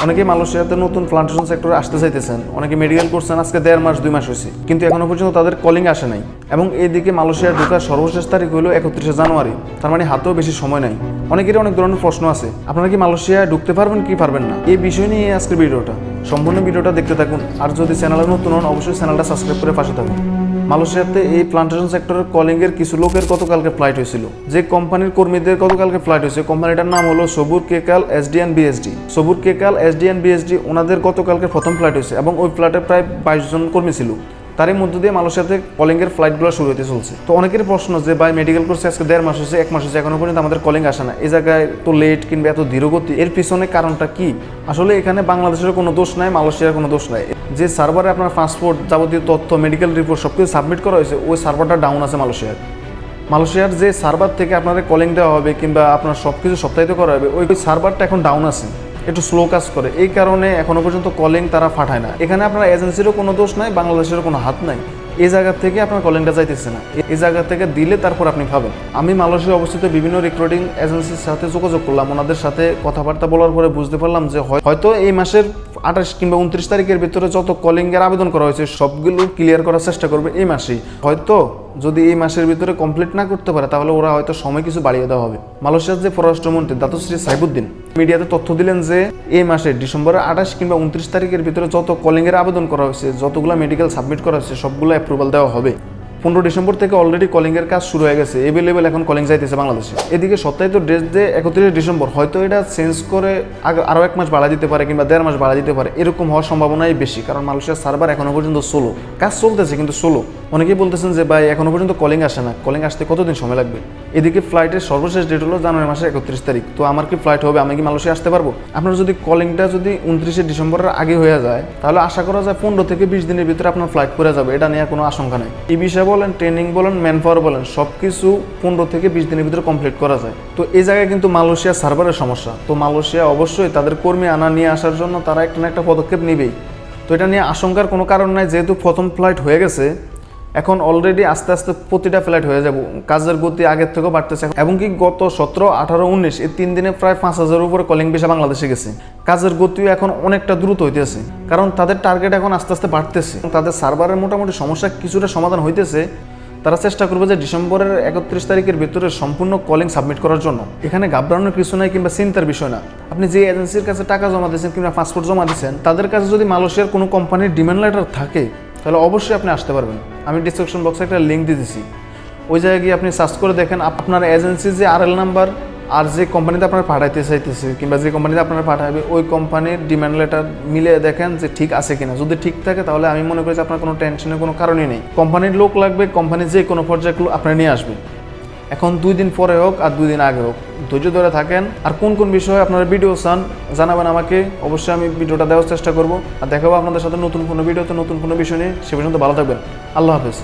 অনেকে মালয়েশিয়াতে নতুন প্লান্টেশন সেক্টরে আসতে চাইতেছেন, অনেকে মেডিকেল করছেন আজকে 1.5 মাস 2 মাস হয়েছে, কিন্তু এখনো পর্যন্ত তাদের কলিং আসে নাই। এবং এইদিকে মালয়েশিয়া ঢোকার সর্বশেষ তারিখ হলো 31শে জানুয়ারি, তার মানে হাতেও বেশি সময় নাই। অনেকেরই অনেক ধরনের প্রশ্ন আছে, আপনারা কি মালয়েশিয়ায় ঢুকতে পারবেন কি পারবেন না, এই বিষয় নিয়ে আজকের ভিডিওটা। সম্পূর্ণ ভিডিওটা দেখতে থাকুন, আর যদি চ্যানেলে নতুন হন অবশ্যই চ্যানেলটা সাবস্ক্রাইব করে পাশে থাকুন। মালয়েশিয়াতে এই প্লান্টেশন সেক্টরের কলিংয়ের কিছু লোকের গতকালকে ফ্লাইট হয়েছিল। যে কোম্পানির কর্মীদের গতকালকে ফ্লাইট হয়েছে, কোম্পানিটার নাম হলো সবুর কেকাল এসডিএন বিএসডি। সবুর কেকাল এসডিএন বিএসডি ওনাদের গতকালকে প্রথম ফ্লাইট হয়েছে এবং ওই ফ্লাইটে প্রায় 22 জন কর্মী ছিল। তারই মধ্য দিয়ে মালয়েশিয়াতে কলিংয়ের ফ্লাইটগুলো শুরু হতে চলছে। তো অনেকের প্রশ্ন যে ভাই মেডিকেল কোর্সে আজকে 1.5 মাস হয়েছে, 1 মাস হয়েছে, এখনো পর্যন্ত আমাদের কলিং আসে না, এই জায়গায় তো লেট কিংবা এত ধীরগতি, এর পিছনে কারণটা কি? আসলে এখানে বাংলাদেশের কোনো দোষ নাই, মালয়েশিয়ার কোনো দোষ নাই। যে সার্ভারে আপনার পাসপোর্ট, যাবতীয় তথ্য, মেডিকেল রিপোর্ট সব কিছু সাবমিট করা হয়েছে, ওই সার্ভারটা ডাউন আছে মালয়েশিয়ার যে সার্ভার থেকে আপনাদের কলিং দেওয়া হবে কিংবা আপনার সব কিছু সপ্তাহিত করা হবে, ওই সার্ভারটা এখন ডাউন আছে, একটু স্লো কাজ করে, এই কারণে এখনো পর্যন্ত কলিং তারা পাঠায় না। এখানে আপনার এজেন্সিরও কোনো দোষ নাই, বাংলাদেশেরও কোনো হাত নাই। এই জায়গা থেকে আপনার কলিংটা যাইতেছে না, এই জায়গা থেকে দিলে তারপর আপনি পাবেন। আমি মালয়েশিয়া অবস্থিত বিভিন্ন রিক্রুটিং এজেন্সির সাথে যোগাযোগ করলাম, ওনাদের সাথে কথাবার্তা বলার পরে বুঝতে পারলাম যে হয়তো এই মাসের 28 কিংবা 29 তারিখের ভিতরে যত কলিংয়ের আবেদন করা হয়েছে সবগুলো ক্লিয়ার করার চেষ্টা করবে এই মাসেই। হয়তো যদি এই মাসের ভিতরে কমপ্লিট না করতে পারে তাহলে ওরা হয়তো সময় কিছু বাড়িয়ে দেওয়া হবে। মালয়েশিয়ার যে পররাষ্ট্রমন্ত্রী দাতুশ্রী সাইফুদ্দিন মিডিয়াতে তথ্য দিলেন যে এই মাসে ডিসেম্বরের 28 কিংবা 29 তারিখের ভিতরে যত কলিংয়ের আবেদন করা হয়েছে, যতগুলো মেডিকেল সাবমিট করা হয়েছে সবগুলো অ্যাপ্রুভাল দেওয়া হবে। 15 ডিসেম্বর থেকে অলরেডি কলিংয়ের কাজ শুরু হয়ে গেছে, এভেলেবেল এখন কলিং যাইতেছে বাংলাদেশে। এদিকে সপ্তাহে তো ডেট দিয়ে 31 ডিসেম্বর, হয়তো এটা চেঞ্জ করে আরও 1 মাস বাড়া দিতে পারে কিংবা 1.5 মাস বাড়া দিতে পারে, এরকম হওয়ার সম্ভাবনাই বেশি, কারণ মালয়েশিয়ার সার্ভার এখনো পর্যন্ত সোলো, কাজ চলতেছে কিন্তু সোলো। অনেকেই বলতেছেন যে ভাই এখনো পর্যন্ত কলিং আসে না, কলিং আসতে কতদিন সময় লাগবে? এদিকে ফ্লাইটের সর্বশেষ ডেট হলো জানুয়ারি মাসের 31 তারিখ। তো আমার কি ফ্লাইট হবে, আমি কি মালয়েশিয়া আসতে পারবো? আপনার যদি কলিংটা যদি 29 ডিসেম্বরের আগে হয়ে যায় তাহলে আশা করা যায় 15 থেকে 20 দিনের ভিতরে আপনার ফ্লাইট করে যাবে, এটা নিয়ে কোনো আশঙ্কা নেই। এই বিষয়ে বলেন, ট্রেনিং বলেন, ম্যান পাওয়ার বলেন, সব কিছু 15 থেকে 20 দিনের ভিতরে কমপ্লিট করা যায়। তো এই জায়গায় কিন্তু মালয়েশিয়া সার্ভারের সমস্যা। তো মালয়েশিয়া অবশ্যই তাদের কর্মী আনা নিয়ে আসার জন্য তারা একটা না একটা পদক্ষেপ নেবেই। তো এটা নিয়ে আশঙ্কার কোনো কারণ নাই, যেহেতু প্রথম ফ্লাইট হয়ে গেছে, এখন অলরেডি আস্তে আস্তে প্রতিটা ফ্লাইট হয়ে যাব, কাজের গতি আগের থেকেও বাড়তেছে। এবং কি গত 17, 18, 19 এই 3 দিনে প্রায় 5000-এর উপরে কলিং ভিসা বাংলাদেশে গেছে। কাজের গতিও এখন অনেকটা দ্রুত হইতেছে, কারণ তাদের টার্গেট এখন আস্তে আস্তে বাড়তেছে। তাদের সার্ভারের মোটামুটি সমস্যা কিছুটা সমাধান হইতেছে। তারা চেষ্টা করবে যে ডিসেম্বরের 31 তারিখের ভিতরে সম্পূর্ণ কলিং সাবমিট করার জন্য। এখানে ঘাবড়ানোর কিছু নাই কিংবা চিন্তার বিষয় না। আপনি যে এজেন্সির কাছে টাকা জমা দিয়েছেন কিংবা পাসপোর্ট জমা দিয়েছেন, তাদের কাছে যদি মালয়েশিয়ার কোনো কোম্পানির ডিমান্ড লেটার থাকে তাহলে অবশ্যই আপনি আসতে পারবেন। আমি ডিসক্রিপশন বক্সে একটা লিঙ্ক দিয়ে দিচ্ছি, ওই জায়গায় গিয়ে আপনি সার্চ করে দেখেন আপনার এজেন্সির যে আরএল নাম্বার আর যে কোম্পানিতে আপনার পাঠাইতে চাইতেছে কিংবা যে কোম্পানিতে আপনারা পাঠাবে ওই কোম্পানির ডিমান্ড লেটার মিলে দেখেন যে ঠিক আছে কিনা। যদি ঠিক থাকে তাহলে আমি মনে করি যে আপনার কোনো টেনশনের কোনো কারণই নেই। কোম্পানির লোক লাগবে, কোম্পানির যে কোনো পর্যায়ে আপনারা নিয়ে আসবে। এখন 2 দিন পরে হোক আর 2 দিন আগে হোক, ধৈর্য ধরে থাকেন। আর কোন কোন বিষয়ে আপনারা ভিডিও চান জানাবেন আমাকে, অবশ্যই আমি ভিডিওটা দেওয়ার চেষ্টা করবো। আর দেখাবো আপনাদের সাথে নতুন কোনো ভিডিওতে নতুন কোনো বিষয় নিয়ে। সে পর্যন্ত ভালো থাকবেন, আল্লাহ হাফেজ।